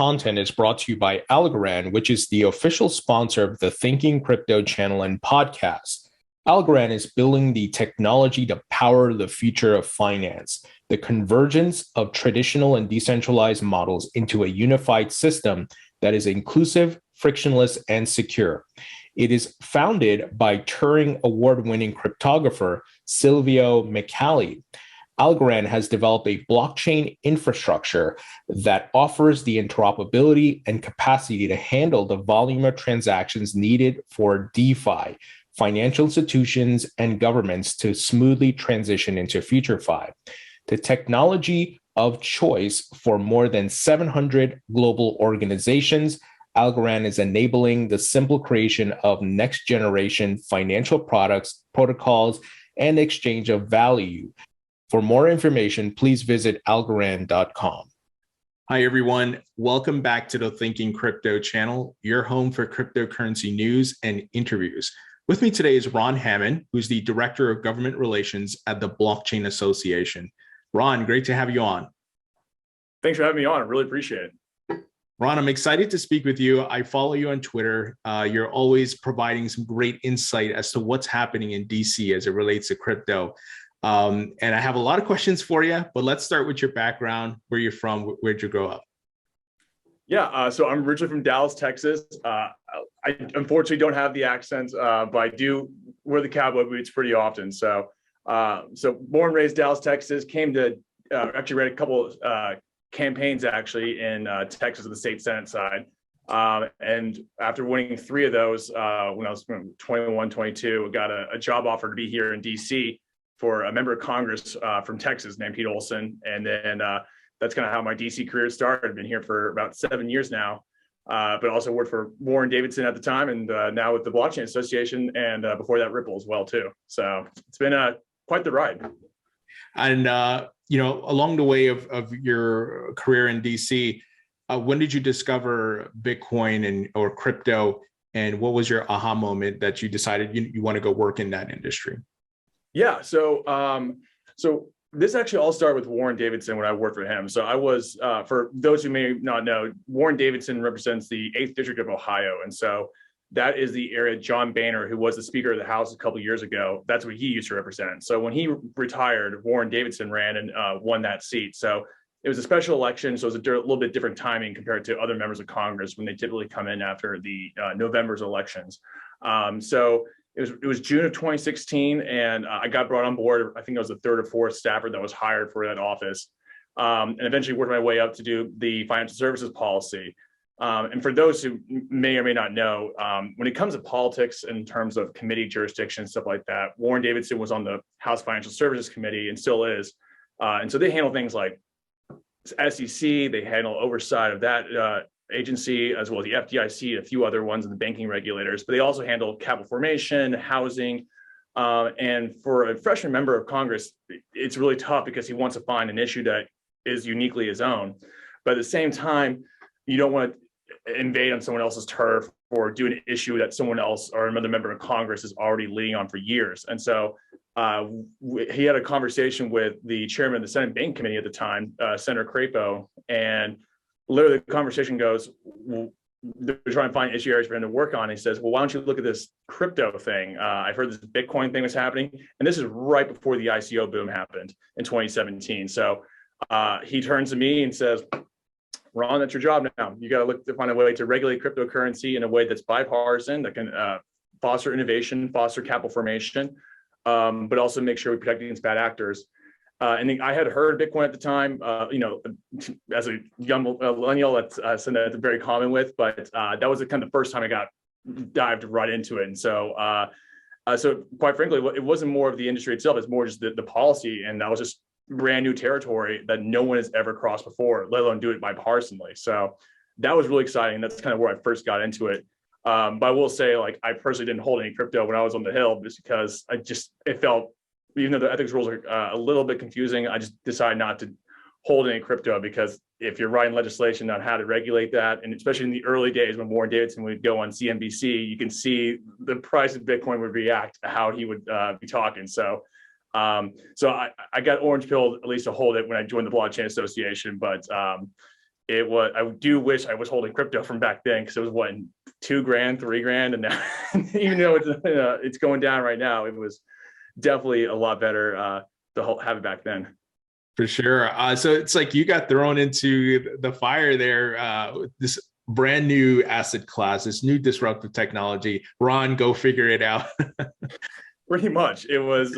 content is brought to you by Algorand, which is the official sponsor of the Thinking Crypto channel and podcast. Algorand is building the technology to power the future of finance, the convergence of traditional and decentralized models into a unified system that is inclusive, frictionless, and secure. It is founded by Turing Award-winning cryptographer Silvio Micali. Algorand has developed a blockchain infrastructure that offers the interoperability and capacity to handle the volume of transactions needed for DeFi, financial institutions, and governments to smoothly transition into FutureFi. The technology of choice for more than 700 global organizations, Algorand is enabling the simple creation of next-generation financial products, protocols, and exchange of value. For more information, please visit algorand.com. Hi, everyone. Welcome back to the Thinking Crypto channel, your home for cryptocurrency news and interviews. With me today is Ron Hammond, who's the Director of Government Relations at the Blockchain Association. Ron, great to have you on. Thanks for having me on. I really appreciate it. Ron, I'm excited to speak with you. I follow you on Twitter. You're always providing some great insight as to what's happening in DC as it relates to crypto. And I have a lot of questions for you, but let's start with your background, where you're from, where'd you grow up? Yeah, so I'm originally from Dallas, Texas. I unfortunately don't have the accent, but I do wear the cowboy boots pretty often. So born and raised Dallas, Texas, came to actually ran a couple campaigns actually in Texas on the state Senate side. And after winning 3 of those, when I was 21, 22, I got a job offer to be here in DC for a member of Congress from Texas named Pete Olson. And then that's kind of how my DC career started. I've been here for about 7 years now, but also worked for Warren Davidson at the time, and now with the Blockchain Association, and before that Ripple as well too. So it's been quite the ride. And along the way of your career in DC, when did you discover Bitcoin or crypto, and what was your aha moment that you decided you want to go work in that industry? Yeah, so this actually all started with Warren Davidson when I worked for him. So I was, for those who may not know, Warren Davidson represents the 8th District of Ohio. And so that is the area John Boehner, who was the Speaker of the House a couple of years ago, that's what he used to represent. So when he retired, Warren Davidson ran and won that seat. So it was a special election, so it was a little bit different timing compared to other members of Congress when they typically come in after the November's elections. So it was June of 2016, and I got brought on board. I think I was the 3rd or 4th staffer that was hired for that office, and eventually worked my way up to do the financial services policy. And for those who may or may not know, when it comes to politics in terms of committee jurisdiction, stuff like that, Warren Davidson was on the House Financial Services Committee and still is. And so they handle things like SEC, they handle oversight of that agency, as well as the FDIC, a few other ones, and the banking regulators, but they also handle capital formation, housing. And for a freshman member of Congress, it's really tough because he wants to find an issue that is uniquely his own. But at the same time, you don't want to invade on someone else's turf or do an issue that someone else or another member of Congress is already leading on for years. And so he had a conversation with the chairman of the Senate Banking Committee at the time, Senator Crapo, and literally the conversation goes, they're trying to find issue areas for him to work on. He says, well, why don't you look at this crypto thing? I've heard this Bitcoin thing was happening. And this is right before the ICO boom happened in 2017. So he turns to me and says, Ron, that's your job now. You got to look to find a way to regulate cryptocurrency in a way that's bipartisan, that can foster innovation, foster capital formation, but also make sure we protect against bad actors. And I had heard Bitcoin at the time, as a young millennial, that's something that's very common with, but that was kind of the first time I got dived right into it. And so, so quite frankly, it wasn't more of the industry itself, it's more just the policy. And that was just brand new territory that no one has ever crossed before, let alone do it bipartisanly. So that was really exciting. That's kind of where I first got into it. But I will say, like, I personally didn't hold any crypto when I was on the Hill, just because it felt, even though the ethics rules are a little bit confusing, I just decided not to hold any crypto, because if you're writing legislation on how to regulate that, and especially in the early days when Warren Davidson would go on CNBC, you can see the price of Bitcoin would react to how he would be talking. So I got orange pilled at least to hold it when I joined the Blockchain Association, but I do wish I was holding crypto from back then, because it was what, $2,000, $3,000, and now even though it's going down right now, it was definitely a lot better to have it back then. For sure. So it's like you got thrown into the fire there with this brand new asset class, this new disruptive technology. Ron, go figure it out. Pretty much. It was,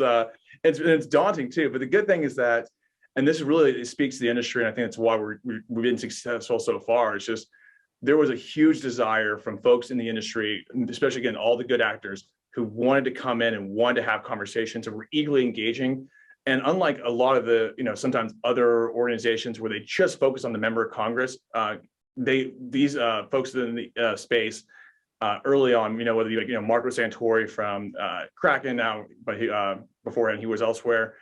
it's daunting too. But the good thing is that, and this really speaks to the industry, and I think that's why we've been successful so far. It's just, there was a huge desire from folks in the industry, especially again, all the good actors who wanted to come in and wanted to have conversations and were eagerly engaging. And unlike a lot of the, sometimes other organizations where they just focus on the member of Congress, these folks in the space early on, whether it be Marco Santori from Kraken now, but beforehand he was elsewhere,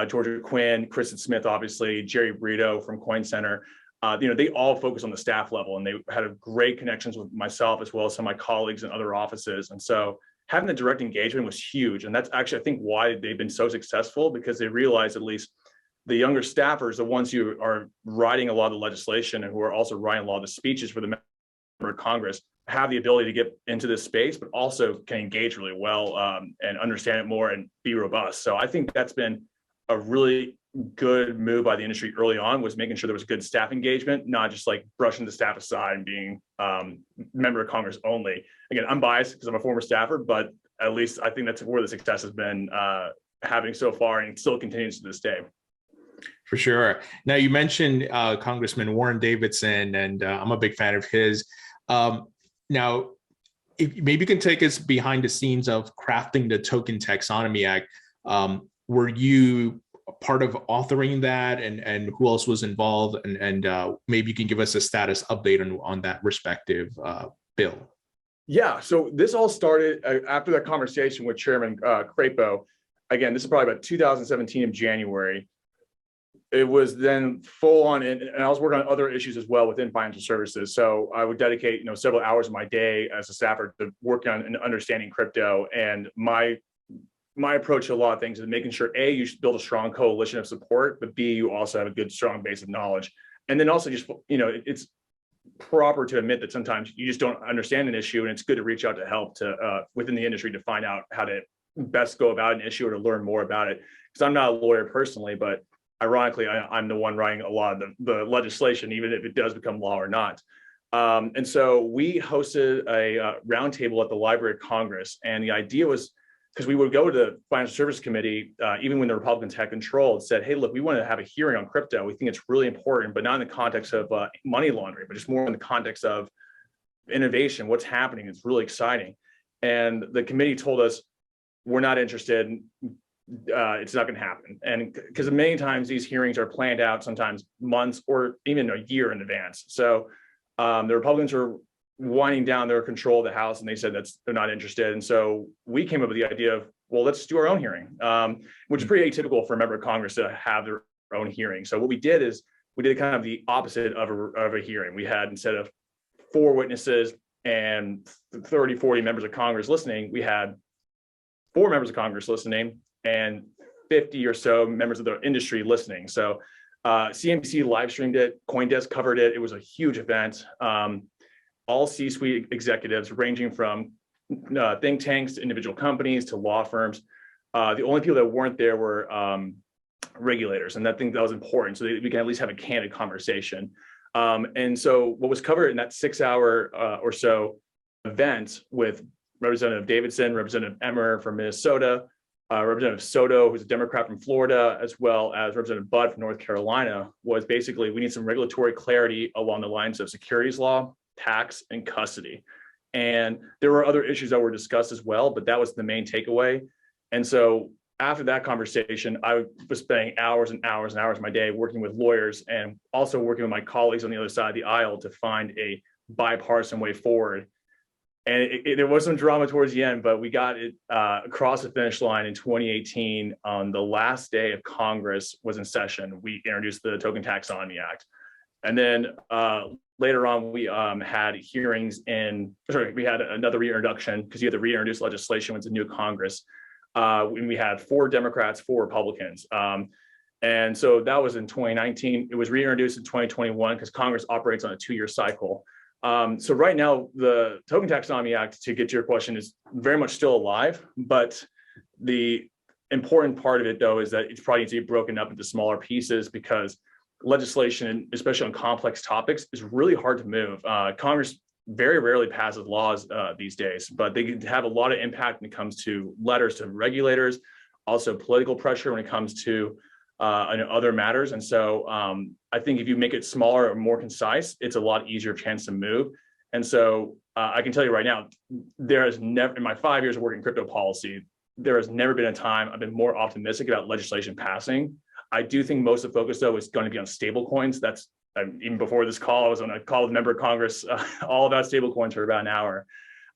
Georgia Quinn, Kristen Smith, obviously, Jerry Brito from Coin Center, they all focus on the staff level, and they had a great connections with myself as well as some of my colleagues in other offices. And so having the direct engagement was huge. And that's actually, I think, why they've been so successful, because they realize, at least the younger staffers, the ones who are writing a lot of the legislation and who are also writing a lot of the speeches for the member of Congress, have the ability to get into this space, but also can engage really well and understand it more and be robust. So I think that's been a really good move by the industry early on, was making sure there was good staff engagement, not just like brushing the staff aside and being member of Congress only. Again, I'm biased because I'm a former staffer, but at least I think that's where the success has been happening so far, and still continues to this day. For sure. Now, you mentioned Congressman Warren Davidson, and I'm a big fan of his. Now, if maybe you can take us behind the scenes of crafting the Token Taxonomy Act. Were you part of authoring that, and who else was involved? And maybe you can give us a status update on that respective bill. Yeah, so this all started after that conversation with Chairman Crapo. Again, this is probably about 2017 in January. It was then full on, and I was working on other issues as well within financial services. So I would dedicate, several hours of my day as a staffer to working on and understanding crypto. And my approach to a lot of things is making sure, A, you should build a strong coalition of support, but B, you also have a good, strong base of knowledge. And then also just, it's proper to admit that sometimes you just don't understand an issue, and it's good to reach out to help to within the industry to find out how to best go about an issue or to learn more about it. Because I'm not a lawyer personally, but ironically, I'm the one writing a lot of the legislation, even if it does become law or not. And so we hosted a roundtable at the Library of Congress. And the idea was, because we would go to the Financial Services Committee, even when the Republicans had control, and said, hey, look, we want to have a hearing on crypto. We think it's really important, but not in the context of money laundering, but just more in the context of innovation, what's happening. It's really exciting. And the committee told us, we're not interested. It's not going to happen. And because many times these hearings are planned out, sometimes months or even a year in advance. So the Republicans are winding down their control of the House, and they said they're not interested. And so we came up with the idea of, well, let's do our own hearing, which is pretty atypical for a member of Congress to have their own hearing. So what we did is we did kind of the opposite of a hearing. We had, instead of 4 witnesses and 30, 40 members of Congress listening, we had 4 members of Congress listening and 50 or so members of the industry listening. So CNBC live streamed it, CoinDesk covered it. It was a huge event. All C-suite executives, ranging from think tanks to individual companies to law firms. The only people that weren't there were regulators, and I think that was important, so that we can at least have a candid conversation. And so what was covered in that 6-hour or so event with Representative Davidson, Representative Emmer from Minnesota, Representative Soto, who's a Democrat from Florida, as well as Representative Budd from North Carolina, was basically, we need some regulatory clarity along the lines of securities law, tax, and custody. And there were other issues that were discussed as well, but that was the main takeaway. And so after that conversation, I was spending hours and hours and hours of my day working with lawyers and also working with my colleagues on the other side of the aisle to find a bipartisan way forward. And there was some drama towards the end, but we got it across the finish line in 2018. On the last day of Congress was in session, we introduced the Token Taxonomy Act. And then later on, we had hearings we had another reintroduction, because you had to reintroduce legislation with the new Congress. We had 4 Democrats, 4 Republicans. And so that was in 2019. It was reintroduced in 2021 because Congress operates on a 2-year cycle. So right now, the Token Taxonomy Act, to get to your question, is very much still alive. But the important part of it, though, is that it probably needs to be broken up into smaller pieces because legislation, especially on complex topics, is really hard to move. Congress very rarely passes laws these days, but they can have a lot of impact when it comes to letters to regulators, also political pressure when it comes to other matters. And so I think if you make it smaller or more concise, it's a lot easier chance to move. And so I can tell you right now, there has never, in my 5 years of working crypto policy, there has never been a time I've been more optimistic about legislation passing. I do think most of the focus, though, is going to be on stablecoins. That's even before this call, I was on a call with a member of Congress all about stablecoins for about an hour.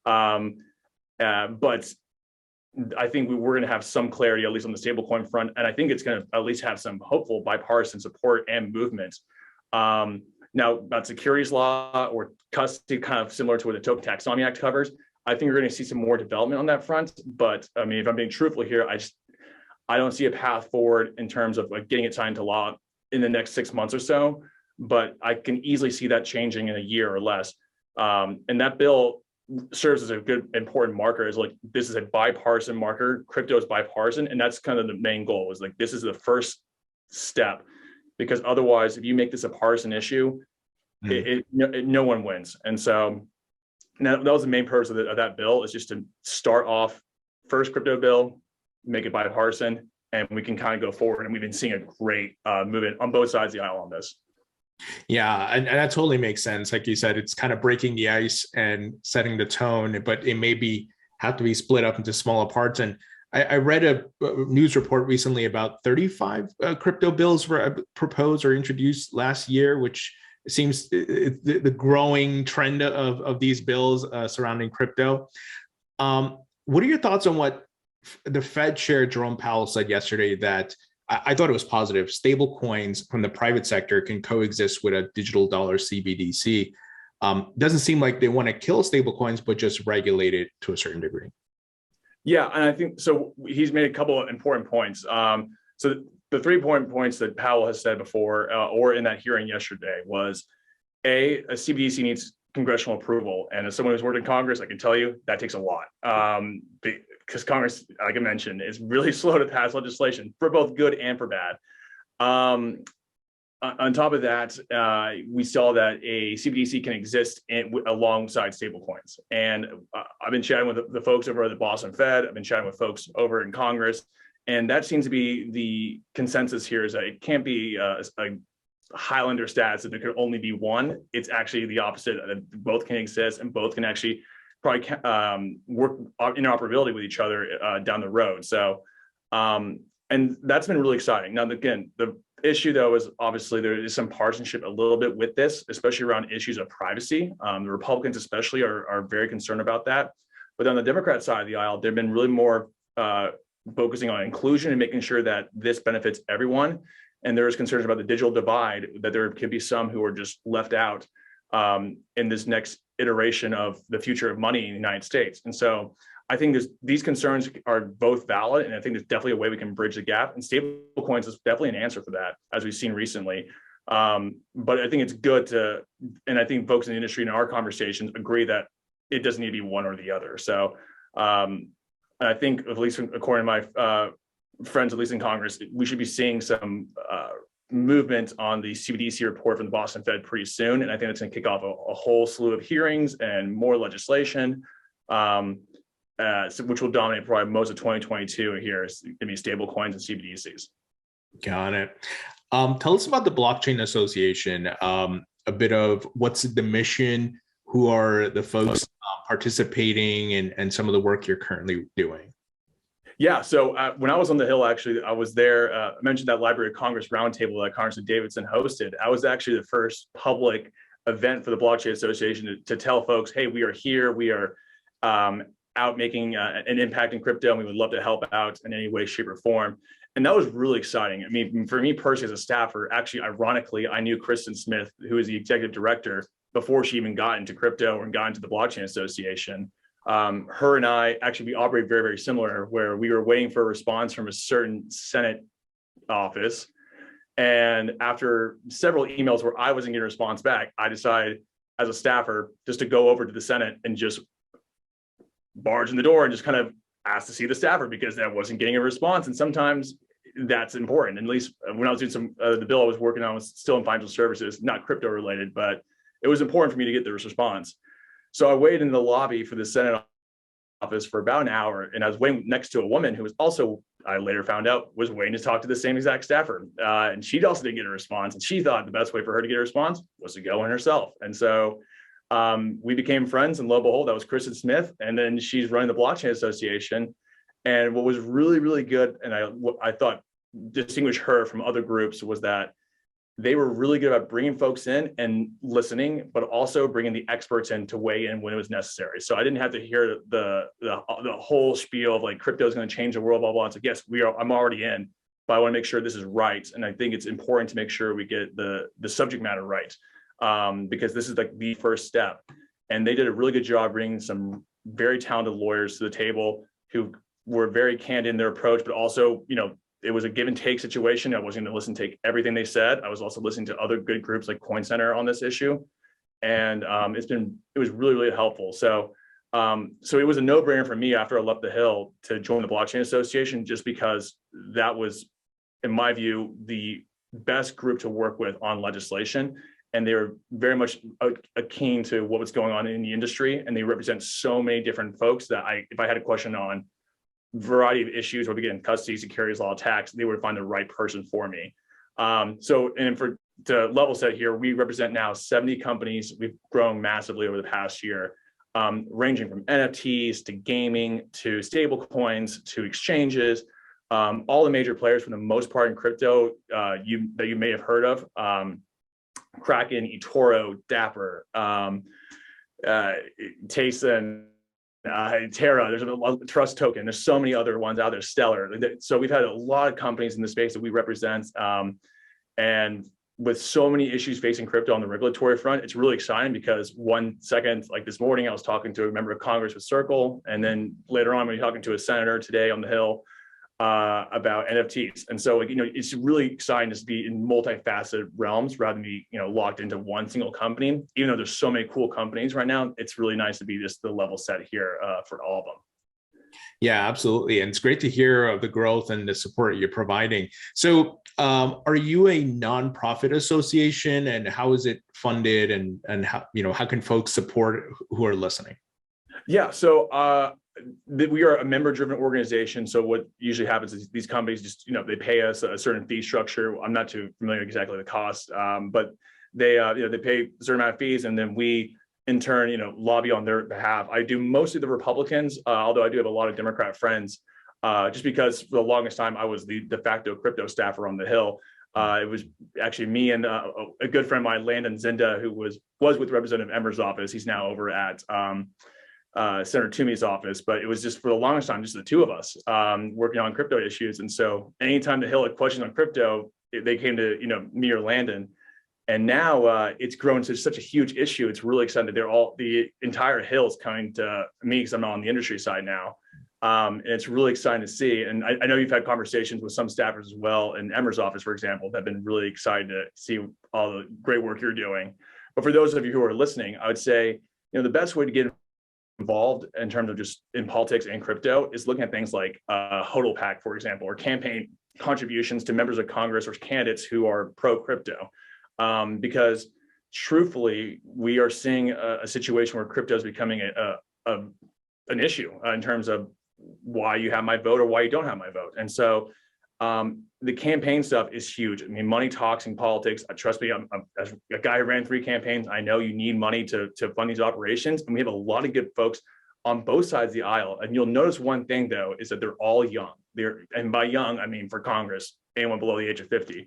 But I think we're going to have some clarity, at least on the stablecoin front. And I think it's going to at least have some hopeful bipartisan support and movement. Now, about securities law or custody, kind of similar to what the Token Taxonomy Act covers, I think we're going to see some more development on that front. But I mean, if I'm being truthful here, I don't see a path forward in terms of like getting it signed to law in the next 6 months or so. But I can easily see that changing in a year or less. And that bill serves as a good, important marker. Is like, this is a bipartisan marker. Crypto is bipartisan. And that's kind of the main goal, is like, this is the first step, because otherwise, if you make this a partisan issue, no one wins. And so that was the main purpose of that bill, is just to start off first crypto bill, make it bipartisan, and we can kind of go forward. And we've been seeing a great movement on both sides of the aisle on this. Yeah, and that totally makes sense. Like you said, it's kind of breaking the ice and setting the tone, but it may have to be split up into smaller parts. And I read a news report recently about 35 crypto bills were proposed or introduced last year, which seems the growing trend of these bills surrounding crypto. What are your thoughts on what the Fed Chair Jerome Powell said yesterday, that I thought it was positive? Stable coins from the private sector can coexist with a digital dollar CBDC. Doesn't seem like they want to kill stable coins, but just regulate it to a certain degree. Yeah, and I think so. He's made a couple of important points. So the 3 points that Powell has said before, or in that hearing yesterday, was a CBDC needs congressional approval. And as someone who's worked in Congress, I can tell you that takes a lot. Because Congress, like I mentioned, is really slow to pass legislation, for both good and for bad. On top of that, we saw that a CBDC can exist alongside stablecoins. And I've been chatting with the folks over at the Boston Fed. I've been chatting with folks over in Congress. And that seems to be the consensus here, is that it can't be a Highlander status that there could only be one. It's actually the opposite. That both can exist, and both can actually probably work interoperability with each other down the road. So, and that's been really exciting. Now, again, the issue, though, is obviously there is some partisanship a little bit with this, especially around issues of privacy. The Republicans especially are very concerned about that. But on the Democrat side of the aisle, they've been really more focusing on inclusion and making sure that this benefits everyone. And there is concerns about the digital divide, that there could be some who are just left out in this next iteration of the future of money in the United States. And so I think these concerns are both valid, and I think there's definitely a way we can bridge the gap. And stablecoins is definitely an answer for that, as we've seen recently. But I think it's good to, and I think folks in the industry in our conversations agree that it doesn't need to be one or the other. So I think, at least according to my friends, at least in Congress, we should be seeing some movement on the CBDC report from the Boston Fed pretty soon. And I think it's going to kick off a whole slew of hearings and more legislation, which will dominate probably most of 2022 here. Is going to be stable coins and CBDCs. Got it. Tell us about the Blockchain Association, a bit of what's the mission, who are the folks participating, and some of the work you're currently doing. Yeah, so when I was on the Hill, actually, I was there. I mentioned that Library of Congress roundtable that Congressman Davidson hosted. I was actually the first public event for the Blockchain Association to tell folks, hey, we are here. We are out making an impact in crypto, and we would love to help out in any way, shape, or form. And that was really exciting. I mean, for me personally as a staffer, actually, ironically, I knew Kristen Smith, who is the executive director, before she even got into crypto or got into the Blockchain Association. Her and I, actually, we operate very, very similar, where we were waiting for a response from a certain Senate office. And after several emails where I wasn't getting a response back, I decided as a staffer just to go over to the Senate and just barge in the door and just kind of ask to see the staffer, because I wasn't getting a response. And sometimes that's important. And at least when I was doing some, the bill I was working on was still in financial services, not crypto related, but it was important for me to get the response. So I waited in the lobby for the Senate office for about an hour, and I was waiting next to a woman who was also, I later found out, was waiting to talk to the same exact staffer. And she also didn't get a response. And she thought the best way for her to get a response was to go in herself. And so we became friends, and lo and behold, that was Kristen Smith. And then she's running the Blockchain Association. And what was really, really good, and I thought distinguished her from other groups, was that they were really good about bringing folks in and listening, but also bringing the experts in to weigh in when it was necessary. So I didn't have to hear the whole spiel of like crypto is going to change the world, blah blah. It's like, yes, I'm already in, but I want to make sure this is right, and I think it's important to make sure we get the subject matter right, because this is like the first step. And they did a really good job bringing some very talented lawyers to the table who were very candid in their approach, but also, it was a give and take situation. I wasn't going to listen to take everything they said. I was also listening to other good groups like Coin Center on this issue. And it was really, really helpful. So it was a no brainer for me after I left the Hill to join the Blockchain Association, just because that was, in my view, the best group to work with on legislation. And they were very much keen to what was going on in the industry. And they represent so many different folks that if I had a question on variety of issues, whether again custody, securities law, tax, they would find the right person for me. To level set here, we represent now 70 companies. We've grown massively over the past year, ranging from NFTs to gaming to stablecoins to exchanges, all the major players for the most part in crypto that you may have heard of: Kraken, eToro, Dapper, Tayson, Terra, there's a Trust Token, there's so many other ones out there, Stellar. So we've had a lot of companies in the space that we represent, and with so many issues facing crypto on the regulatory front, it's really exciting, because one second, like this morning, I was talking to a member of Congress with Circle, and then later on, we're talking to a senator today on the Hill about NFTs. And so, it's really exciting to be in multifaceted realms rather than be, locked into one single company. Even though there's so many cool companies right now, it's really nice to be just the level set here for all of them. Yeah, absolutely. And it's great to hear of the growth and the support you're providing. So are you a nonprofit association, and how is it funded, and how can folks support who are listening? Yeah, so we are a member-driven organization. So what usually happens is these companies just, they pay us a certain fee structure. I'm not too familiar exactly the cost, but they pay a certain amount of fees, and then we in turn, lobby on their behalf. I do mostly the Republicans, although I do have a lot of Democrat friends, just because for the longest time I was the de facto crypto staffer on the Hill. It was actually me and a good friend of mine, Landon Zinda, who was with Representative Emmer's office. He's now over at Senator Toomey's office, but it was just for the longest time just the two of us working on crypto issues. And so anytime the Hill had questions on crypto, they came to me or Landon. And now it's grown to such a huge issue. It's really exciting. The entire Hill is coming to me because I'm on the industry side now. And it's really exciting to see. And I know you've had conversations with some staffers as well in Emmer's office, for example, that have been really excited to see all the great work you're doing. But for those of you who are listening, I would say, the best way to get involved in terms of just in politics and crypto is looking at things like HODL PAC, for example, or campaign contributions to members of Congress or candidates who are pro-crypto. Because truthfully, we are seeing a situation where crypto is becoming an issue in terms of why you have my vote or why you don't have my vote. And so the campaign stuff is huge. I mean, money talks in politics. Trust me, I'm as a guy who ran 3 campaigns, I know you need money to fund these operations. And we have a lot of good folks on both sides of the aisle. And you'll notice one thing, though, is that they're all young. And by young, I mean, for Congress, anyone below the age of 50.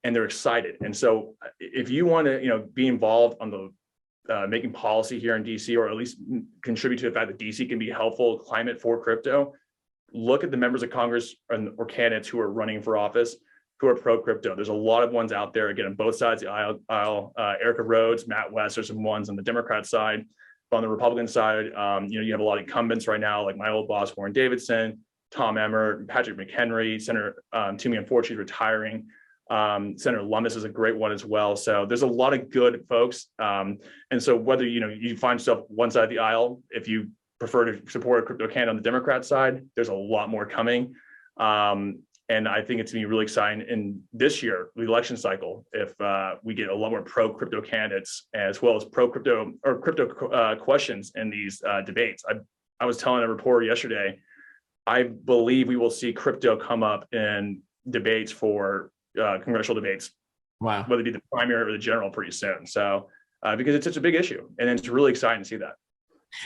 And they're excited. And so if you want to, be involved on the making policy here in DC, or at least contribute to the fact that DC can be a helpful climate for crypto, look at the members of Congress or candidates who are running for office who are pro-crypto. There's a lot of ones out there, again, on both sides of the aisle. Erica Rhodes, Matt West, there's some ones on the Democrat side. But on the Republican side, you have a lot of incumbents right now, like my old boss, Warren Davidson, Tom Emmer, Patrick McHenry, Senator Toomey, unfortunately, retiring. Senator Lummis is a great one as well. So there's a lot of good folks. And so whether, you find yourself one side of the aisle, if you prefer to support a crypto candidate on the Democrat side, there's a lot more coming. And I think it's going to be really exciting in this year, the election cycle, if we get a lot more pro-crypto candidates as well as pro-crypto or crypto questions in these debates. I was telling a reporter yesterday, I believe we will see crypto come up in debates for congressional debates. Wow. Whether it be the primary or the general pretty soon. So because it's such a big issue, and it's really exciting to see that.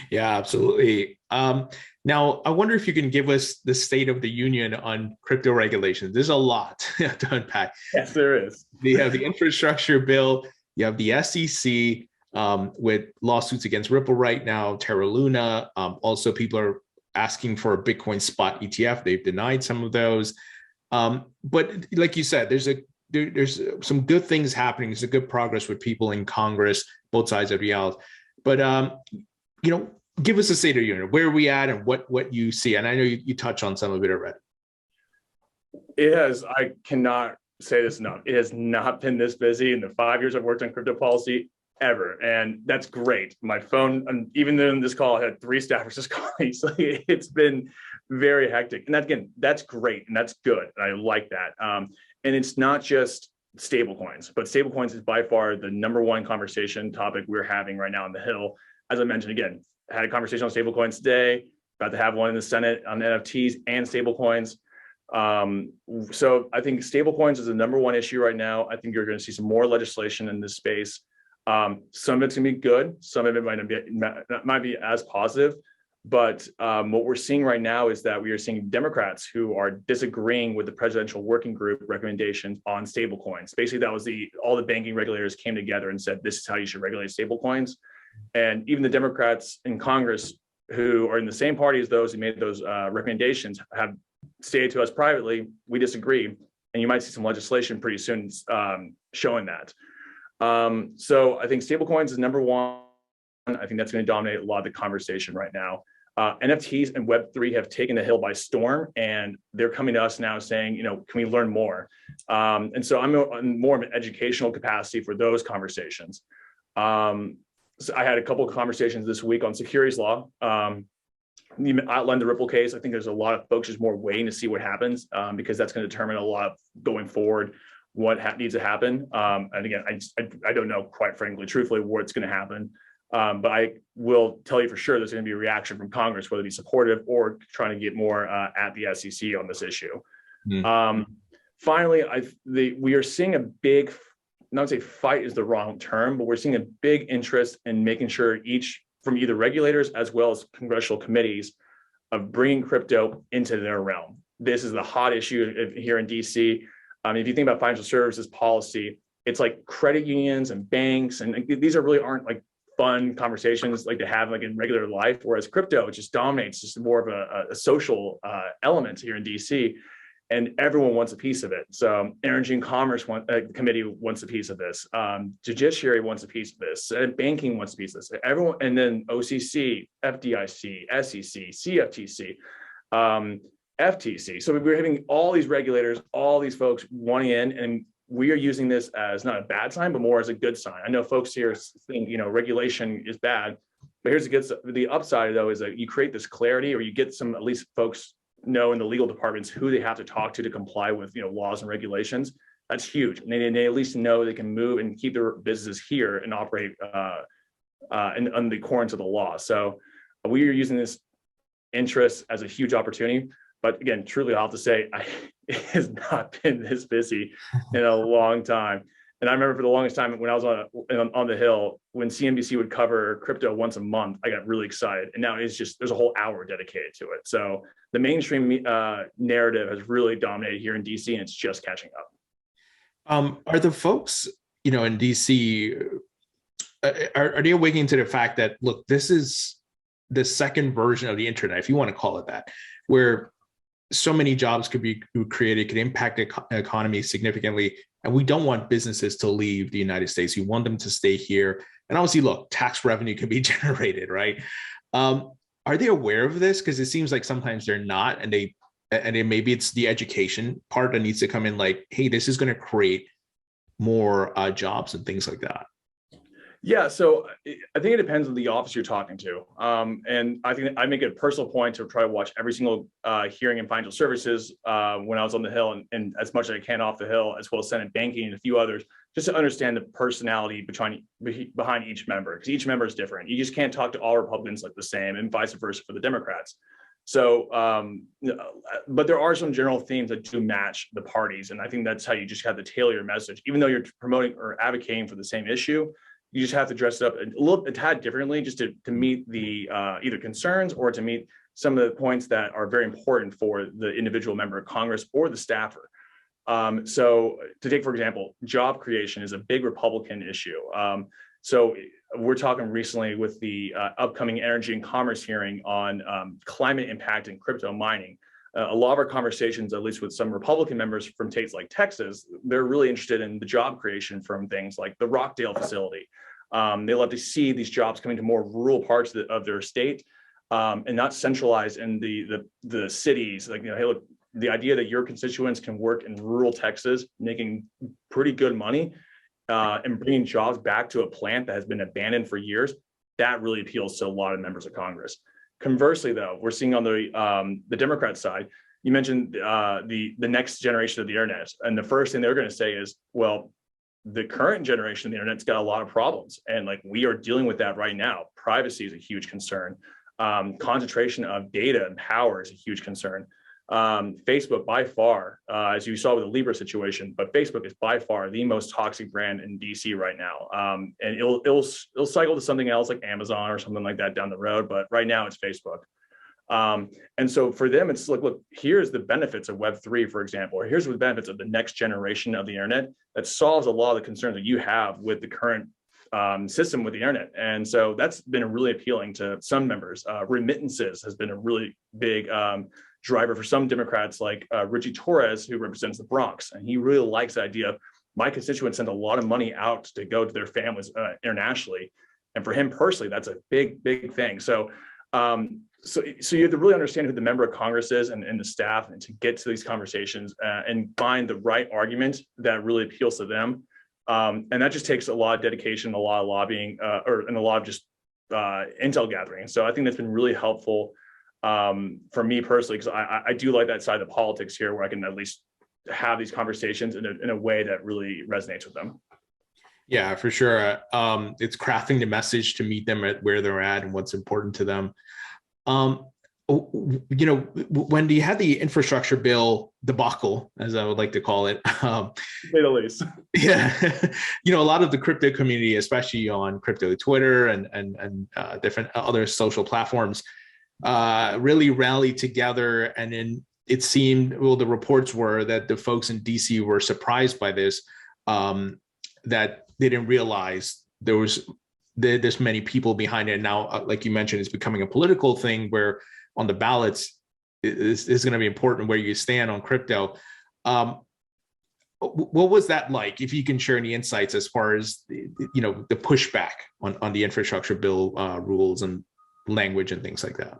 Yeah, absolutely. Now, I wonder if you can give us the state of the union on crypto regulations. There's a lot to unpack. Yes, there is. You have the infrastructure bill. You have the SEC with lawsuits against Ripple right now, Terra Luna. Also, people are asking for a Bitcoin spot ETF. They've denied some of those. But like you said, there's some good things happening. There's a good progress with people in Congress, both sides of the aisle. But give us a state of the union. Where are we at, and what you see? And I know you touch on some of it already. I cannot say this enough. It has not been this busy in the 5 years I've worked on crypto policy ever. And that's great. My phone, and even in this call, I had 3 staffers just calling. So it's been very hectic. And that's great. And that's good. And I like that. And it's not just stablecoins, but stablecoins is by far the #1 conversation topic we're having right now on the Hill. As I mentioned, again, I had a conversation on stablecoins today, about to have one in the Senate on NFTs and stablecoins. So I think stablecoins is the #1 issue right now. I think you're going to see some more legislation in this space. Some of it's going to be good. Some of it might be as positive. But what we're seeing right now is that we are seeing Democrats who are disagreeing with the presidential working group recommendations on stablecoins. Basically, that was all the banking regulators came together and said, this is how you should regulate stablecoins. And even the Democrats in Congress who are in the same party as those who made those recommendations have stated to us privately, we disagree. And you might see some legislation pretty soon showing that. So I think stablecoins is #1. I think that's going to dominate a lot of the conversation right now. NFTs and Web3 have taken the Hill by storm, and they're coming to us now saying, can we learn more? And so I'm more of an educational capacity for those conversations. So I had a couple of conversations this week on securities law. You outlined the Ripple case. I think there's a lot of folks just more waiting to see what happens because that's going to determine a lot of going forward what needs to happen. And again, I don't know, quite frankly, truthfully, what's going to happen. But I will tell you for sure there's going to be a reaction from Congress, whether it be supportive or trying to get more at the SEC on this issue. Finally, we are seeing a big, not to say fight is the wrong term, but we're seeing a big interest in making sure from either regulators as well as congressional committees of bringing crypto into their realm. This is the hot issue here in DC. If you think about financial services policy, it's like credit unions and banks, and these aren't like fun conversations like to have like in regular life, whereas crypto, it just dominates, just more of a social element here in DC, and everyone wants a piece of it. So Energy and Commerce Committee wants a piece of this, Judiciary wants a piece of this, and banking wants a piece of this, everyone, and then OCC, FDIC, SEC, CFTC, FTC. So we're having all these regulators, all these folks wanting in, and we are using this as not a bad sign, but more as a good sign. I know folks here think, regulation is bad, but here's the upside though, is that you create this clarity, or you get some, at least folks know in the legal departments who they have to talk to comply with, laws and regulations. That's huge. And they at least know they can move and keep their businesses here and operate in the accordance of the law. So we are using this interest as a huge opportunity. But again, truly, I'll have to say, it has not been this busy in a long time. And I remember for the longest time when I was on the Hill, when CNBC would cover crypto once a month, I got really excited. And now it's just, there's a whole hour dedicated to it. So the mainstream narrative has really dominated here in DC, and it's just catching up. Are the folks, in DC, are they awakening to the fact that, look, this is the second version of the internet, if you want to call it that, where so many jobs could be created, could impact the economy significantly. And we don't want businesses to leave the United States. We want them to stay here. And obviously, look, tax revenue can be generated, right? Are they aware of this? Because it seems like sometimes they're not, and they and maybe it's the education part that needs to come in, like, hey, this is going to create more jobs and things like that? Yeah, so I think it depends on the office you're talking to. And I think I make it a personal point to try to watch every single hearing in financial services when I was on the Hill, and as much as I can off the Hill, as well as Senate banking and a few others, just to understand the personality behind each member, because each member is different. You just can't talk to all Republicans like the same, and vice versa for the Democrats. So, but there are some general themes that do match the parties, and I think that's how you just have to tailor your message. Even though you're promoting or advocating for the same issue, you just have to dress it up a tad differently, just to meet the either concerns or to meet some of the points that are very important for the individual member of Congress or the staffer. So to take, for example, job creation is a big Republican issue. So we're talking recently with the upcoming energy and commerce hearing on climate impact and crypto mining. A lot of our conversations, at least with some Republican members from states like Texas, they're really interested in the job creation from things like the Rockdale facility. They love to see these jobs coming to more rural parts of their state and not centralized in the cities. Like, hey, look, the idea that your constituents can work in rural Texas, making pretty good money and bringing jobs back to a plant that has been abandoned for years, that really appeals to a lot of members of Congress. Conversely, though, we're seeing on the Democrat side, you mentioned the next generation of the internet, and the first thing they're going to say is, well, the current generation of the internet's got a lot of problems, and like we are dealing with that right now. Privacy is a huge concern. Concentration of data and power is a huge concern. Facebook by far, as you saw with the Libra situation, but Facebook is by far the most toxic brand in DC right now. And it'll cycle to something else like Amazon or something like that down the road, but right now it's Facebook. And so for them, it's like, look, here's the benefits of Web3, for example, or here's the benefits of the next generation of the internet that solves a lot of the concerns that you have with the current system with the internet. And so that's been really appealing to some members. Remittances has been a really big driver for some Democrats, like Richie Torres, who represents the Bronx. And he really likes the idea of my constituents send a lot of money out to go to their families internationally. And for him personally, that's a big, big thing. So so you have to really understand who the member of Congress is and the staff, and to get to these conversations and find the right argument that really appeals to them. And that just takes a lot of dedication, a lot of lobbying, and a lot of just intel gathering. So I think that's been really helpful for me personally, because I do like that side of the politics here, where I can at least have these conversations in a way that really resonates with them. Yeah, for sure. It's crafting the message to meet them at where they're at and what's important to them. When you had the infrastructure bill debacle, as I would like to call it, to say the least. Yeah, a lot of the crypto community, especially on crypto Twitter and different other social platforms, really rallied together. And then it seemed, well, the reports were that the folks in DC were surprised by this, that they didn't realize there was this many people behind it. Now, like you mentioned, it's becoming a political thing where on the ballots is going to be important where you stand on crypto. What was that like? If you can share any insights as far as the pushback on the infrastructure bill rules and language and things like that.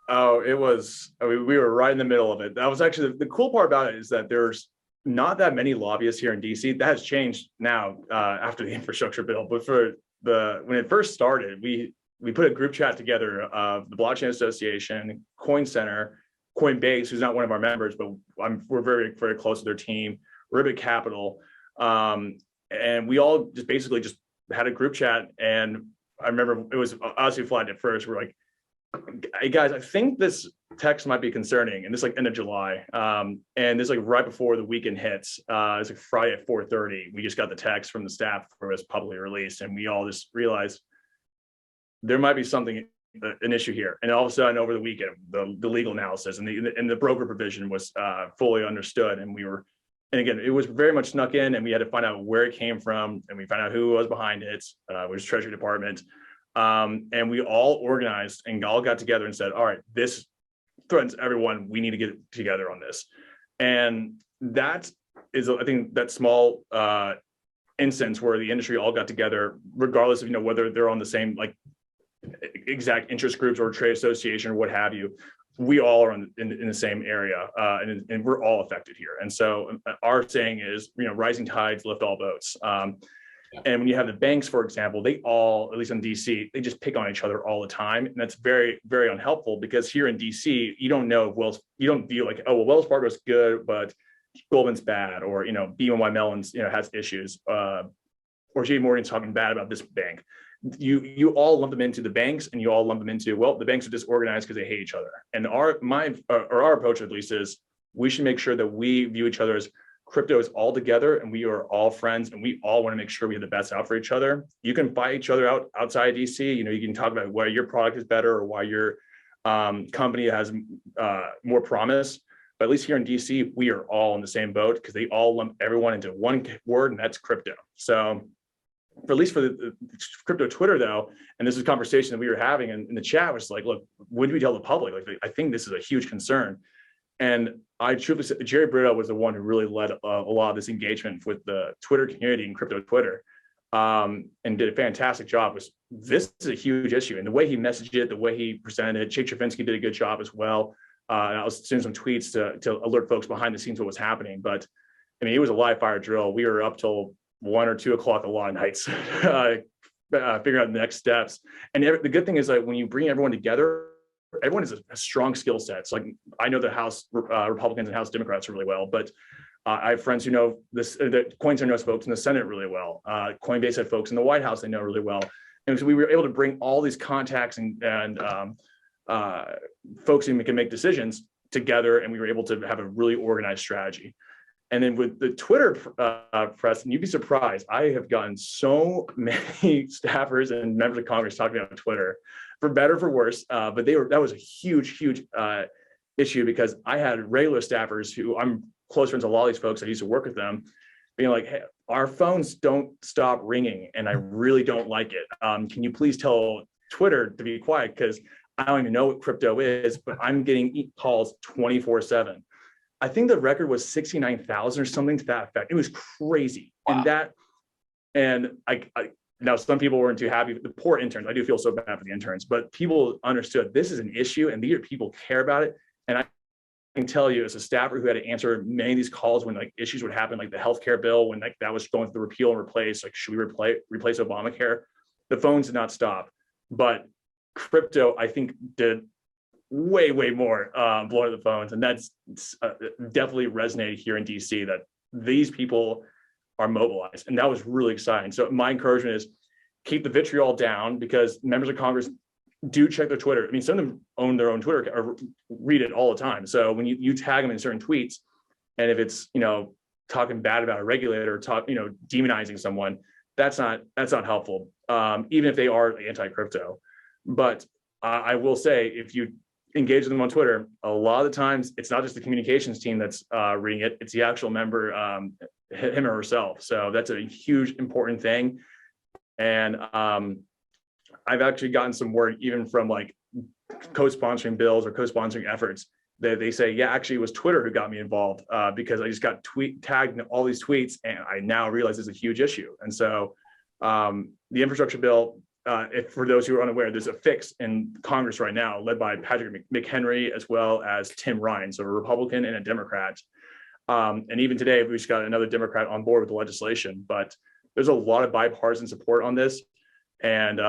Oh, it was, we were right in the middle of it. That was actually the cool part about it, is that there's not that many lobbyists here in DC. That has changed now after the infrastructure bill. But when it first started, we put a group chat together of the Blockchain Association, Coin Center, Coinbase, who's not one of our members, but we're very, very close to their team, Ribbit Capital. And we all just basically just had a group chat. And I remember it was obviously flagged at first. We're like, hey guys, I think this text might be concerning. And this like end of July. And this like right before the weekend hits, it's like Friday at 4:30. We just got the text from the staff before it was publicly released. And we all just realized there might be an issue here. And all of a sudden over the weekend, the legal analysis and the broker provision was fully understood. And again, it was very much snuck in, and we had to find out where it came from, and we found out who was behind it, which was Treasury Department. And we all organized and all got together and said, all right, this threatens everyone. We need to get together on this. And that is, I think, that small instance where the industry all got together, regardless of, whether they're on the same like exact interest groups or trade association or what have you. we all are in the same area, and we're all affected here. And so our saying is, rising tides lift all boats. And when you have the banks, for example, they all, at least in DC, they just pick on each other all the time. And that's very, very unhelpful, because here in DC, you don't know if you don't view like, oh, well, Wells Fargo's good, but Goldman's bad, or, BNY Mellon's, has issues, or JP Morgan's talking bad about this bank. You all lump them into the banks, and you all lump them into, well, the banks are disorganized because they hate each other. And our approach, at least, is we should make sure that we view each other as crypto is all together, and we are all friends, and we all want to make sure we have the best out for each other. You can fight each other out outside DC. You can talk about why your product is better or why your company has more promise. But at least here in DC, we are all in the same boat, because they all lump everyone into one word, and that's crypto. So at least for the crypto Twitter, though, and this is a conversation that we were having in the chat, was like, look, when do we tell the public? Like, I think this is a huge concern. And I truly said, Jerry Brito was the one who really led a lot of this engagement with the Twitter community and crypto Twitter, and did a fantastic job. This is a huge issue, and the way he messaged it, the way he presented it, Jake Travinski did a good job as well. And I was sending some tweets to alert folks behind the scenes what was happening. But I mean, it was a live fire drill. We were up till 1 or 2 o'clock a lot of nights, figuring out the next steps. And the good thing is that when you bring everyone together, everyone has a strong skill set. So, like, I know the House Republicans and House Democrats really well, but I have friends who know the Coinbase knows folks in the Senate really well. Coinbase had folks in the White House they know really well. And so we were able to bring all these contacts and folks who can make decisions together, and we were able to have a really organized strategy. And then with the Twitter press, and you'd be surprised, I have gotten so many staffers and members of Congress talking about Twitter, for better, for worse. But that was a huge issue, because I had regular staffers who I'm close friends with a lot of these folks. I used to work with them, being like, hey, our phones don't stop ringing, and I really don't like it. Can you please tell Twitter to be quiet? Because I don't even know what crypto is, but I'm getting calls 24/7. I think the record was 69,000 or something to that effect. It was crazy. Wow. And I now some people weren't too happy. The poor interns, I do feel so bad for the interns, but people understood this is an issue, and these people care about it. And I can tell you, as a staffer who had to answer many of these calls when like issues would happen, like the healthcare bill, when like that was going through the repeal and replace, like, should we replace Obamacare? The phones did not stop, but crypto, I think, did way more blowing the phones. And that's definitely resonated here in DC, that these people are mobilized. And that was really exciting. So my encouragement is keep the vitriol down, because members of Congress do check their Twitter. I mean, some of them own their own Twitter or read it all the time. So when you tag them in certain tweets, and if it's, talking bad about a regulator, demonizing someone, that's not helpful, even if they are anti-crypto. But I will say, if you engage with them on Twitter, a lot of the times it's not just the communications team that's reading it, it's the actual member, him or herself. So that's a huge, important thing. And I've actually gotten some word even from like co-sponsoring bills or co-sponsoring efforts that they say, yeah, actually it was Twitter who got me involved, because I just got tagged in all these tweets, and I now realize it's a huge issue. And so the infrastructure bill, if for those who are unaware, there's a fix in Congress right now led by Patrick McHenry as well as Tim Ryan, so a Republican and a Democrat. And even today, we just got another Democrat on board with the legislation. But there's a lot of bipartisan support on this. And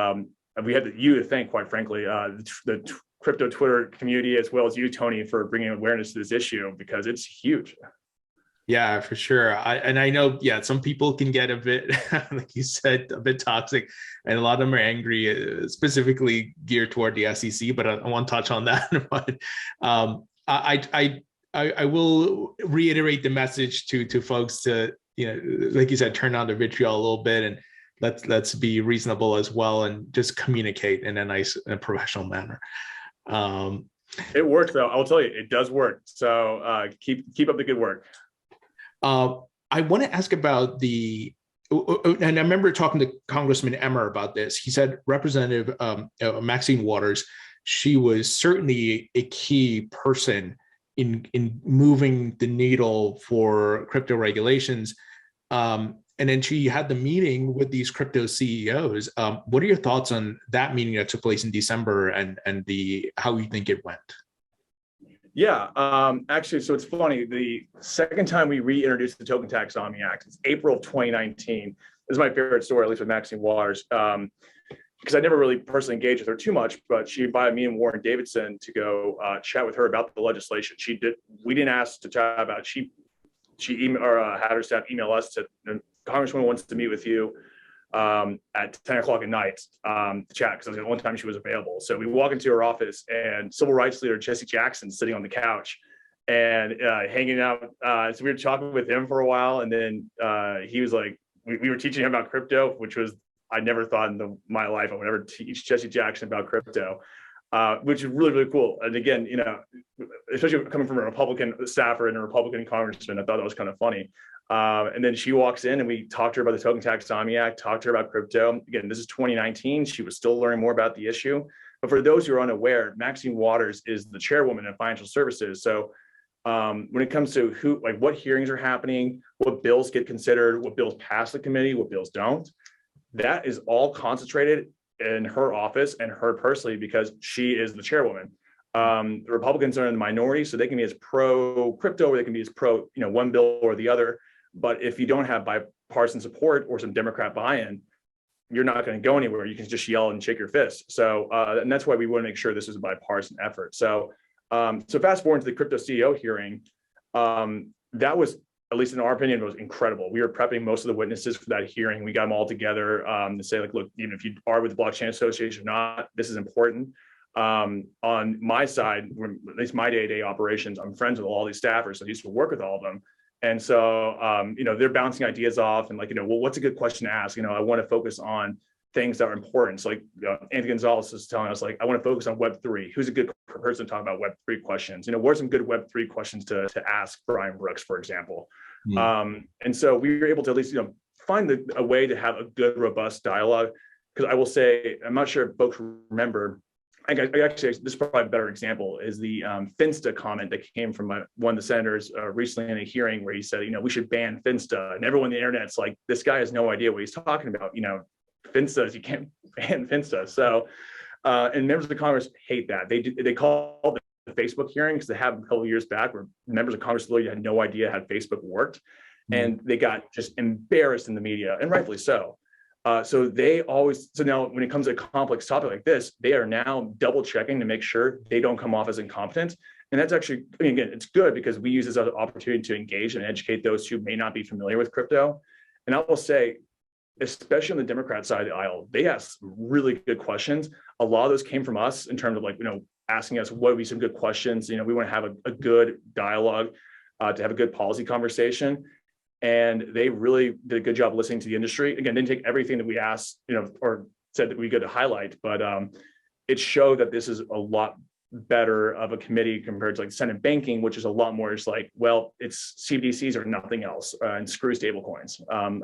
we had you to thank, quite frankly, the crypto Twitter community, as well as you, Tony, for bringing awareness to this issue, because it's huge. Yeah, for sure. I know, some people can get a bit, like you said, a bit toxic, and a lot of them are angry, specifically geared toward the SEC, but I want to touch on that. But I will reiterate the message to folks to, like you said, turn down the vitriol a little bit, and let's be reasonable as well, and just communicate in a nice and professional manner. It works, though. I'll tell you, it does work. So keep up the good work. I want to ask about and I remember talking to Congressman Emmer about this. He said Representative Maxine Waters, she was certainly a key person in moving the needle for crypto regulations. And then she had the meeting with these crypto CEOs. What are your thoughts on that meeting that took place in December, and how you think it went? Yeah, actually, so it's funny. The second time we reintroduced the Token Taxonomy Act, it's April of 2019. This is my favorite story, at least with Maxine Waters, because I never really personally engaged with her too much, but she invited me and Warren Davidson to go chat with her about the legislation. We didn't ask to chat about it. She emailed or had her staff email us to, Congressman wants to meet with you at 10 o'clock at night to chat, because that was the only time she was available. So we walk into her office and civil rights leader Jesse Jackson sitting on the couch and hanging out. So we were talking with him for a while, and then he was like, we were teaching him about crypto, which was, I never thought in my life I would ever teach Jesse Jackson about crypto, which is really, really cool. And again, especially coming from a Republican staffer and a Republican congressman, I thought that was kind of funny. And then she walks in and we talked to her about the Token Taxonomy Act, talked to her about crypto. Again, this is 2019. She was still learning more about the issue. But for those who are unaware, Maxine Waters is the chairwoman of financial services. So when it comes to what hearings are happening, what bills get considered, what bills pass the committee, what bills don't, that is all concentrated in her office and her personally, because she is the chairwoman. The Republicans are in the minority, so they can be as pro crypto or they can be as pro, one bill or the other. But if you don't have bipartisan support or some Democrat buy-in, you're not going to go anywhere. You can just yell and shake your fist. So, and that's why we want to make sure this is a bipartisan effort. So, fast forward to the crypto CEO hearing, that was, at least in our opinion, was incredible. We were prepping most of the witnesses for that hearing. We got them all together to say, look, even if you are with the Blockchain Association or not, this is important. On my side, at least my day-to-day operations, I'm friends with all these staffers, so I used to work with all of them. And so, they're bouncing ideas off and well, what's a good question to ask? I want to focus on things that are important. So Anthony Gonzalez is telling us, I want to focus on Web3. Who's a good person to talk about Web3 questions? What are some good Web3 questions to ask Brian Brooks, for example? And so we were able to at least, find a way to have a good, robust dialogue. Because I will say, I'm not sure if folks remember, actually, this is probably a better example, is the Finsta comment that came from one of the senators recently in a hearing where he said, we should ban Finsta. And everyone on the internet's like, this guy has no idea what he's talking about. Finsta, you can't ban Finsta. So, and members of the Congress hate that. They call the Facebook hearing, because they have a couple of years back where members of Congress literally had no idea how Facebook worked. And they got just embarrassed in the media, and rightfully so. So now when it comes to a complex topic like this, they are now double checking to make sure they don't come off as incompetent. And that's actually, again, it's good because we use this as an opportunity to engage and educate those who may not be familiar with crypto. And I will say, especially on the Democrat side of the aisle, they asked really good questions. A lot of those came from us in terms of asking us what would be some good questions. We want to have a good dialogue to have a good policy conversation. And they really did a good job listening to the industry. Again, didn't take everything that we asked, or said that we could highlight, but it showed that this is a lot better of a committee compared to Senate banking, which is a lot more just it's CBDCs or nothing else, and screw stablecoins.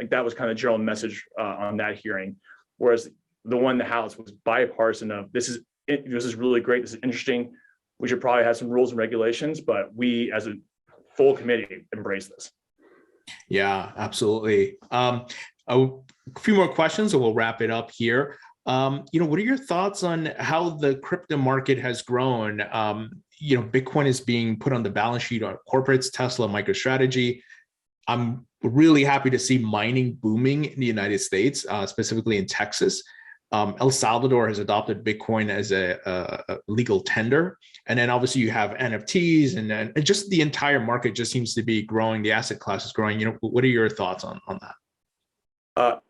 That was kind of the general message on that hearing. Whereas the one in the House was bipartisan of this is really great, this is interesting. We should probably have some rules and regulations, but we as a full committee embrace this. Yeah, absolutely. A few more questions and we'll wrap it up here. What are your thoughts on how the crypto market has grown? Bitcoin is being put on the balance sheet of corporates, Tesla, MicroStrategy. I'm really happy to see mining booming in the United States, specifically in Texas. El Salvador has adopted Bitcoin as a legal tender. And then obviously you have NFTs and just the entire market just seems to be growing. The asset class is growing. What are your thoughts on that?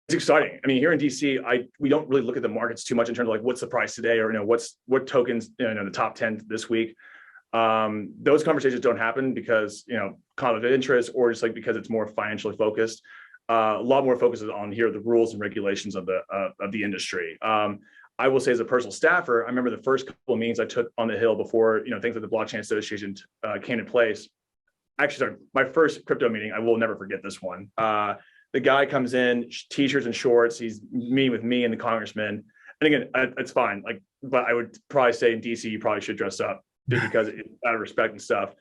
It's exciting. I mean, here in DC, we don't really look at the markets too much in terms of what's the price today or what tokens the top 10 this week. Those conversations don't happen because conflict of interest or just because it's more financially focused. A lot more focus is on here the rules and regulations of the industry. I will say, as a personal staffer, I remember the first couple of meetings I took on the Hill before things like the Blockchain Association came in place. Actually, sorry, my first crypto meeting, I will never forget this one. The guy comes in, t-shirts and shorts. He's meeting with me and the congressman. And again, it's fine. But I would probably say in DC, you probably should dress up just because out of respect and stuff.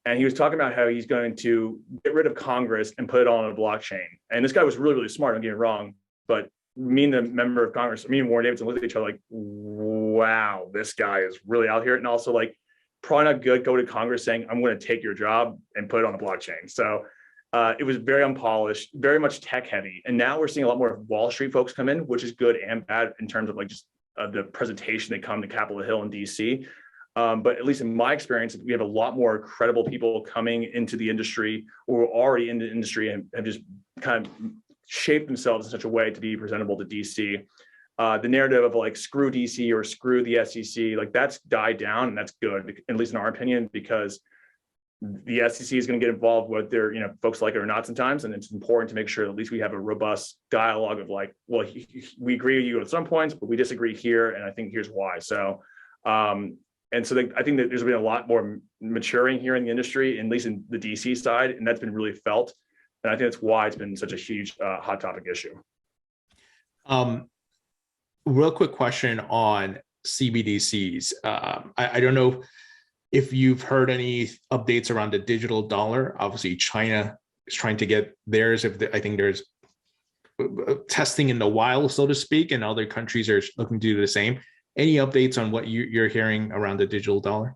And he was talking about how he's going to get rid of Congress and put it all on a blockchain. And this guy was really, really smart, don't get me wrong. But me and the member of Congress, me and Warren Davidson looked at each other wow, this guy is really out here. And also probably not good. Go to Congress saying, I'm going to take your job and put it on the blockchain. So it was very unpolished, very much tech heavy. And now we're seeing a lot more Wall Street folks come in, which is good and bad in terms of like just the presentation they come to Capitol Hill in DC. But at least in my experience, we have a lot more credible people coming into the industry or are already in the industry and have just kind of shaped themselves in such a way to be presentable to DC. The narrative of like screw DC or screw the SEC, like that's died down, and that's good, at least in our opinion, because the SEC is going to get involved with their, folks like it or not sometimes, and it's important to make sure that at least we have a robust dialogue of like, well, we agree with you at some points, but we disagree here, and I think here's why. So, and so I think that there's been a lot more maturing here in the industry, at least in the DC side, and that's been really felt, and I think that's why it's been such a huge hot topic issue. Real quick question on CBDCs. I don't know if you've heard any updates around the digital dollar. Obviously, China is trying to get theirs. I think there's testing in the wild, so to speak, and other countries are looking to do the same. Any updates on what you're hearing around the digital dollar?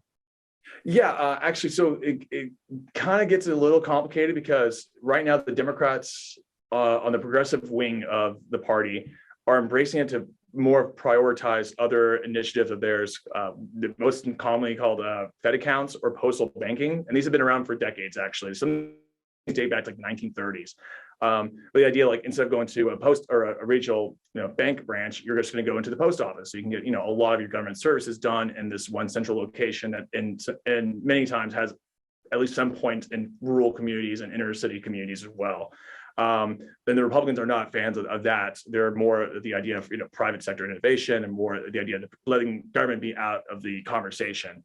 Yeah, actually, so it kind of gets a little complicated because right now the Democrats on the progressive wing of the party are embracing it to more prioritize other initiatives of theirs, most commonly called Fed accounts or postal banking. And these have been around for decades, actually. Some date back to like 1930s. But the idea, like instead of going to a post or a regional bank branch, you're just going to go into the post office. So you can get a lot of your government services done in this one central location that and many times has at least some point in rural communities and inner city communities as well. Then the Republicans are not fans of that. They're more the idea of private sector innovation and more the idea of letting government be out of the conversation.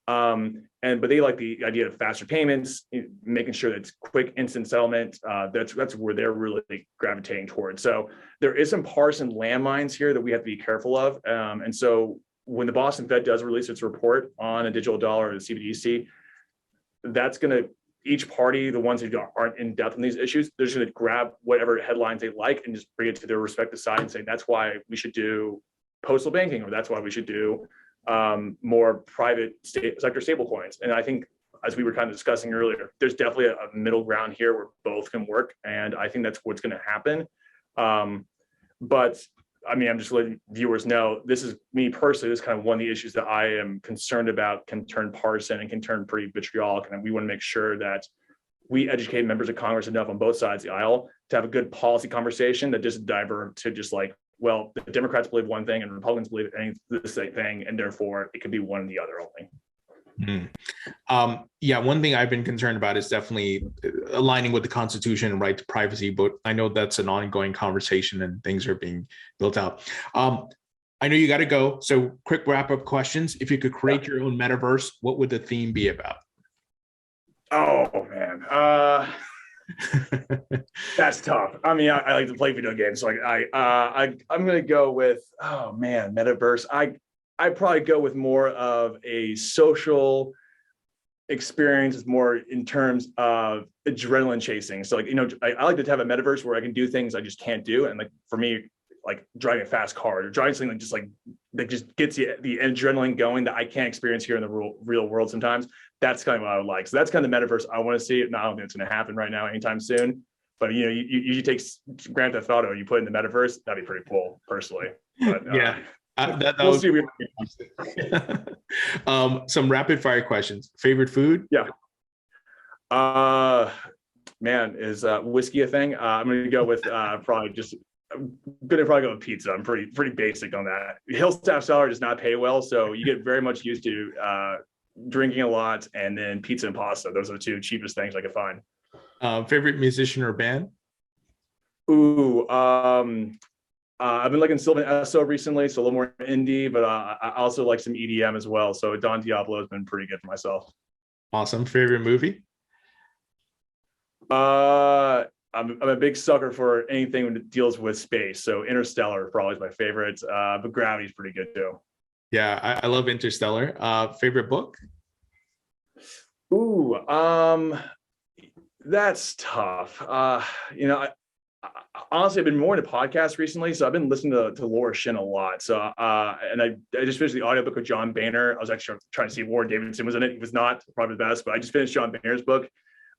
But they like the idea of faster payments, making sure that it's quick, instant settlement. That's where they're really gravitating towards. So there is some partisan landmines here that we have to be careful of. And so when the Boston Fed does release its report on a digital dollar or the CBDC, that's going to each party, the ones who aren't in depth on these issues, they're just going to grab whatever headlines they like and just bring it to their respective side and say, that's why we should do postal banking, or that's why we should do more private sector stablecoins. And I think, as we were kind of discussing earlier, there's definitely a middle ground here where both can work. And I think that's what's going to happen. But I mean, I'm just letting viewers know, this is me personally, this is kind of one of the issues that I am concerned about can turn partisan and can turn pretty vitriolic. And we want to make sure that we educate members of Congress enough on both sides of the aisle to have a good policy conversation that doesn't divert to just like, well, the Democrats believe one thing and Republicans believe the same thing, and therefore it could be one or the other only. Yeah, one thing I've been concerned about is definitely aligning with the Constitution and right to privacy, but I know that's an ongoing conversation and things are being built out. I know you got to go, so quick wrap-up questions. If you could create your own metaverse, what would the theme be about? Oh man, that's tough. I mean, I like to play video games, so I'm gonna go with, oh man, metaverse. I'd probably go with more of a social experience, more in terms of adrenaline chasing. So like, I like to have a metaverse where I can do things I just can't do. And like, for me, like driving a fast car or driving something that just gets the adrenaline going that I can't experience here in the real world sometimes. That's kind of what I would like. So that's kind of the metaverse I want to see. Now, I don't think it's going to happen right now anytime soon. But you take Grand Theft Auto, you put it in the metaverse, that'd be pretty cool, personally. But, yeah. We'll see. Some rapid fire questions. Favorite food? Yeah. Man, is whiskey a thing? I'm gonna go with probably go with pizza. I'm pretty basic on that. Hillstaff Cellar does not pay well, so you get very much used to drinking a lot, and then pizza and pasta. Those are the two cheapest things I could find. Favorite musician or band? Ooh, I've been liking Sylvan Esso recently, so a little more indie, but I also like some EDM as well. So Don Diablo has been pretty good for myself. Awesome. Favorite movie? I'm a big sucker for anything that deals with space. So Interstellar probably is my favorite, but Gravity's pretty good too. Yeah, I love Interstellar. Favorite book? Ooh, that's tough. honestly, I've been more into podcasts recently, so I've been listening to Laura Shin a lot. So, and I just finished the audiobook with John Boehner. I was actually trying to see if Warren Davidson was in it. He was not, probably the best, but I just finished John Boehner's book.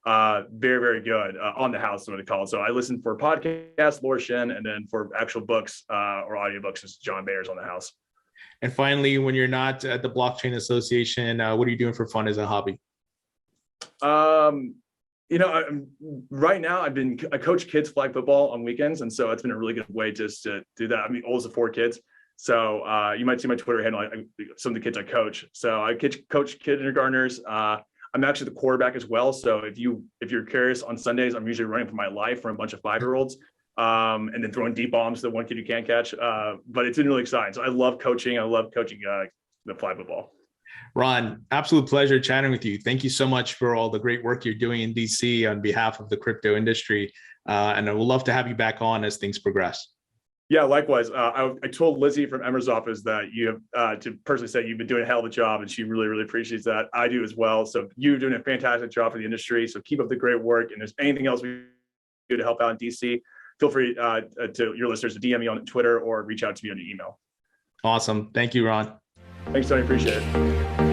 Very, very good. On the House is what it's called. So I listened for podcasts, Laura Shin, and then for actual books or audiobooks, is John Boehner's On the House. And finally, when you're not at the Blockchain Association, what are you doing for fun as a hobby? Right now I coach kids flag football on weekends, and so it's been a really good way just to do that. I'm the oldest of 4 kids, so you might see my Twitter handle. Some of the kids I coach. So I coach kindergartners. I'm actually the quarterback as well. So if you're curious, on Sundays I'm usually running for my life from a bunch of 5-year-olds, and then throwing deep bombs to the one kid you can't catch. But it's been really exciting. So I love coaching. I love coaching the flag football. Ron, absolute pleasure chatting with you. Thank you so much for all the great work you're doing in DC on behalf of the crypto industry. And I would love to have you back on as things progress. Yeah, likewise. I told Lizzie from Emmer's office that you have to personally say you've been doing a hell of a job, and she really, really appreciates that. I do as well. So you're doing a fantastic job for the industry. So keep up the great work. And if there's anything else we do to help out in DC, feel free to your listeners to DM me on Twitter or reach out to me on the email. Awesome. Thank you, Ron. Thanks, Tony. Appreciate it.